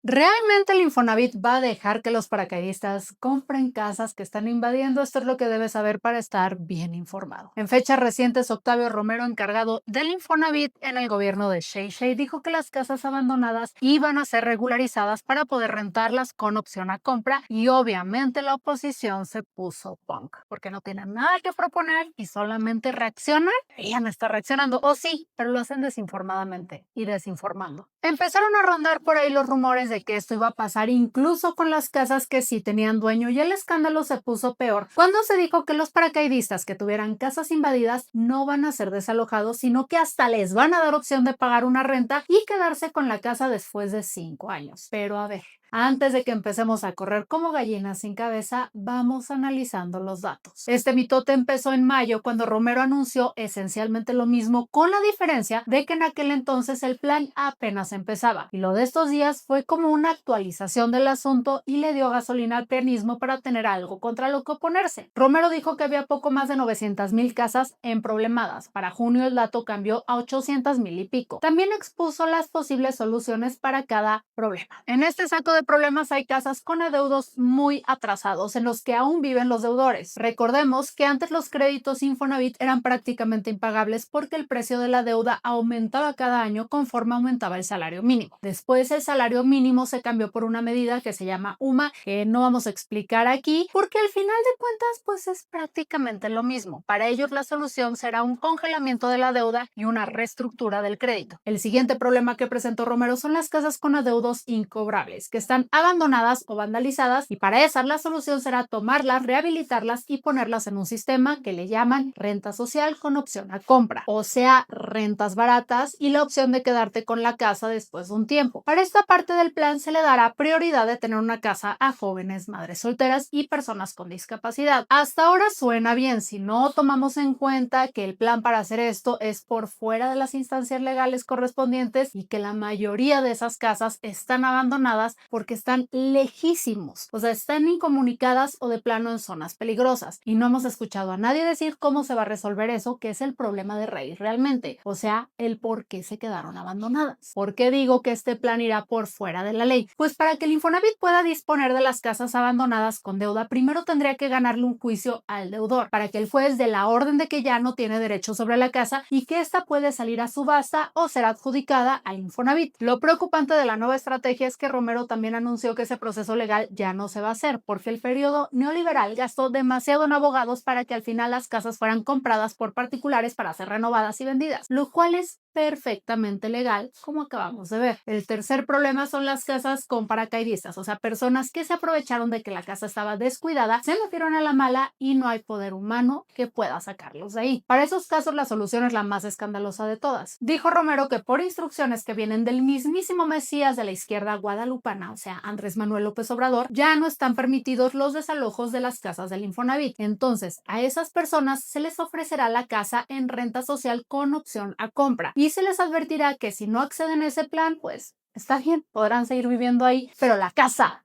¿Realmente el Infonavit va a dejar que los paracaidistas compren casas que están invadiendo? Esto es lo que debes saber para estar bien informado. En fechas recientes, Octavio Romero, encargado del Infonavit en el gobierno de Shea, dijo que las casas abandonadas iban a ser regularizadas para poder rentarlas con opción a compra y obviamente la oposición se puso punk porque no tienen nada que proponer y solamente reaccionan y ya no está reaccionando. O sí, pero lo hacen desinformadamente y desinformando. Empezaron a rondar por ahí los rumores de que esto iba a pasar incluso con las casas que sí tenían dueño y el escándalo se puso peor cuando se dijo que los paracaidistas que tuvieran casas invadidas no van a ser desalojados, sino que hasta les van a dar opción de pagar una renta y quedarse con la casa después de 5 años. Pero a ver, antes de que empecemos a correr como gallinas sin cabeza, vamos analizando los datos. Este mitote empezó en mayo cuando Romero anunció esencialmente lo mismo, con la diferencia de que en aquel entonces el plan apenas empezaba y lo de estos días fue como una actualización del asunto y le dio gasolina al peronismo para tener algo contra lo que oponerse. Romero dijo que había poco más de 900,000 casas emproblemadas. Para junio el dato cambió a 800,000 y pico. También expuso las posibles soluciones para cada problema. En este saco de problemas hay casas con adeudos muy atrasados en los que aún viven los deudores. Recordemos que antes los créditos Infonavit eran prácticamente impagables porque el precio de la deuda aumentaba cada año conforme aumentaba el salario mínimo. Después el salario mínimo se cambió por una medida que se llama UMA, que no vamos a explicar aquí porque al final de cuentas pues es prácticamente lo mismo. Para ellos la solución será un congelamiento de la deuda y una reestructura del crédito. El siguiente problema que presentó Romero son las casas con adeudos incobrables, que están abandonadas o vandalizadas, y para esas la solución será tomarlas, rehabilitarlas y ponerlas en un sistema que le llaman renta social con opción a compra, o sea, rentas baratas y la opción de quedarte con la casa después de un tiempo. Para esta parte del plan se le dará prioridad de tener una casa a jóvenes, madres solteras y personas con discapacidad. Hasta ahora suena bien si no tomamos en cuenta que el plan para hacer esto es por fuera de las instancias legales correspondientes y que la mayoría de esas casas están abandonadas porque están lejísimos, o sea, están incomunicadas o de plano en zonas peligrosas, y no hemos escuchado a nadie decir cómo se va a resolver eso, que es el problema de raíz realmente, o sea, el por qué se quedaron abandonadas. ¿Por qué digo que este plan irá por fuera de la ley? Pues para que el Infonavit pueda disponer de las casas abandonadas con deuda, primero tendría que ganarle un juicio al deudor para que el juez dé la orden de que ya no tiene derecho sobre la casa y que ésta puede salir a subasta o ser adjudicada al Infonavit. Lo preocupante de la nueva estrategia es que Romero también anunció que ese proceso legal ya no se va a hacer porque el periodo neoliberal gastó demasiado en abogados para que al final las casas fueran compradas por particulares para ser renovadas y vendidas, lo cual es perfectamente legal, como acabamos de ver. El tercer problema son las casas con paracaidistas, o sea, personas que se aprovecharon de que la casa estaba descuidada, se metieron a la mala y no hay poder humano que pueda sacarlos de ahí. Para esos casos la solución es la más escandalosa de todas. Dijo Romero que por instrucciones que vienen del mismísimo Mesías de la izquierda guadalupana, o sea, Andrés Manuel López Obrador, ya no están permitidos los desalojos de las casas del Infonavit. Entonces, a esas personas se les ofrecerá la casa en renta social con opción a compra y se les advertirá que si no acceden a ese plan, pues está bien, podrán seguir viviendo ahí, pero la casa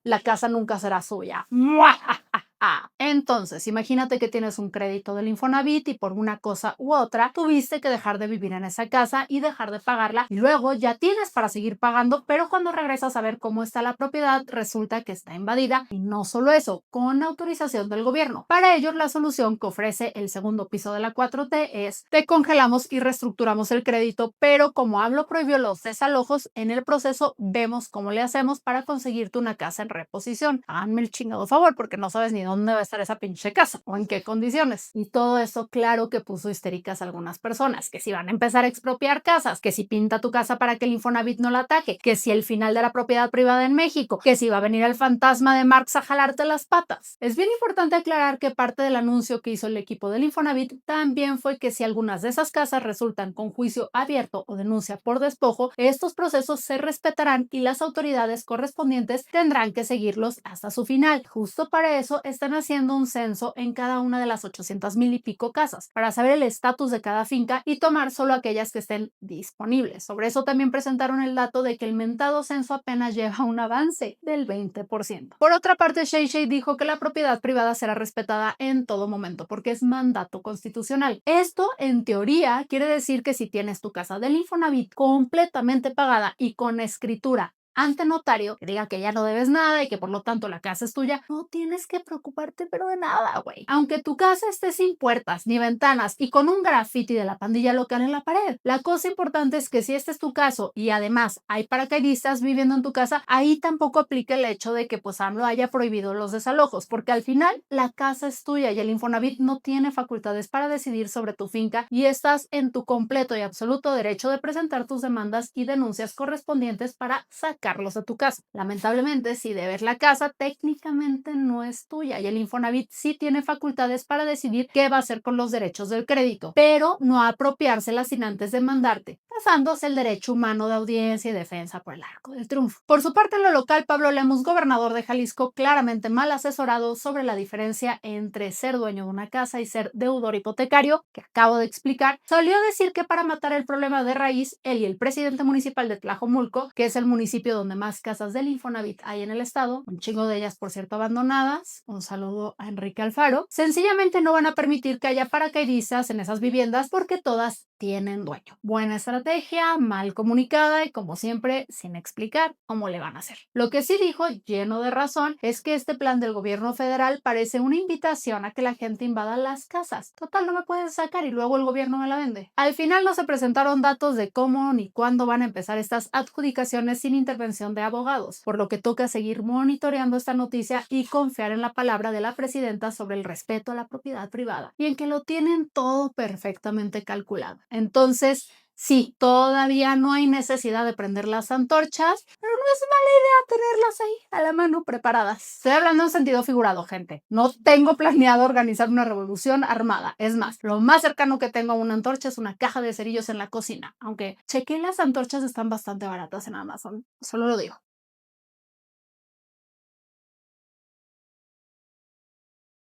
nunca será suya. Entonces, imagínate que tienes un crédito del Infonavit y por una cosa u otra tuviste que dejar de vivir en esa casa y dejar de pagarla, y luego ya tienes para seguir pagando, pero cuando regresas a ver cómo está la propiedad resulta que está invadida, y no solo eso, con autorización del gobierno. Para ellos la solución que ofrece el segundo piso de la 4T es: te congelamos y reestructuramos el crédito, pero como AMLO prohibió los desalojos, en el proceso vemos cómo le hacemos para conseguirte una casa en reposición. Háganme el chingado favor porque no sabes ni dónde va a estar esa pinche casa o en qué condiciones. Y todo eso, claro que puso histéricas a algunas personas, que si van a empezar a expropiar casas, que si pinta tu casa para que el Infonavit no la ataque, que si el final de la propiedad privada en México, que si va a venir el fantasma de Marx a jalarte las patas. Es bien importante aclarar que parte del anuncio que hizo el equipo del Infonavit también fue que si algunas de esas casas resultan con juicio abierto o denuncia por despojo, estos procesos se respetarán y las autoridades correspondientes tendrán que seguirlos hasta su final. Justo para eso están haciendo un censo en cada una de las 800,000 y pico casas para saber el estatus de cada finca y tomar solo aquellas que estén disponibles. Sobre eso también presentaron el dato de que el mentado censo apenas lleva un avance del 20%. Por otra parte, Shea dijo que la propiedad privada será respetada en todo momento porque es mandato constitucional. Esto, en teoría, quiere decir que si tienes tu casa del Infonavit completamente pagada y con escritura ante notario que diga que ya no debes nada y que por lo tanto la casa es tuya, no tienes que preocuparte pero de nada, güey. Aunque tu casa esté sin puertas ni ventanas y con un graffiti de la pandilla local en la pared. La cosa importante es que si este es tu caso y además hay paracaidistas viviendo en tu casa, ahí tampoco aplica el hecho de que pues AMLO haya prohibido los desalojos, porque al final la casa es tuya y el Infonavit no tiene facultades para decidir sobre tu finca y estás en tu completo y absoluto derecho de presentar tus demandas y denuncias correspondientes para sacarlos de tu casa. Lamentablemente, si debes la casa, técnicamente no es tuya y el Infonavit sí tiene facultades para decidir qué va a hacer con los derechos del crédito, pero no apropiárselas sin antes demandarte, pasándose el derecho humano de audiencia y defensa por el arco del triunfo. Por su parte, en lo local, Pablo Lemus, gobernador de Jalisco, claramente mal asesorado sobre la diferencia entre ser dueño de una casa y ser deudor hipotecario, que acabo de explicar, solió decir que para matar el problema de raíz, él y el presidente municipal de Tlajomulco, que es el municipio donde más casas del Infonavit hay en el estado, un chingo de ellas, por cierto, abandonadas, un saludo a Enrique Alfaro, sencillamente no van a permitir que haya paracaidistas en esas viviendas porque todas tienen dueño. Buena estrategia, mal comunicada y como siempre sin explicar cómo le van a hacer. Lo que sí dijo, lleno de razón, es que este plan del gobierno federal parece una invitación a que la gente invada las casas. Total, no me pueden sacar y luego el gobierno me la vende. Al final no se presentaron datos de cómo ni cuándo van a empezar estas adjudicaciones sin intervención de abogados, por lo que toca seguir monitoreando esta noticia y confiar en la palabra de la presidenta sobre el respeto a la propiedad privada y en que lo tienen todo perfectamente calculado. Entonces, sí, todavía no hay necesidad de prender las antorchas, pero no es mala idea tenerlas ahí a la mano preparadas. Estoy hablando en sentido figurado, gente. No tengo planeado organizar una revolución armada. Es más, lo más cercano que tengo a una antorcha es una caja de cerillos en la cocina, aunque chequé las antorchas están bastante baratas en Amazon. Solo lo digo.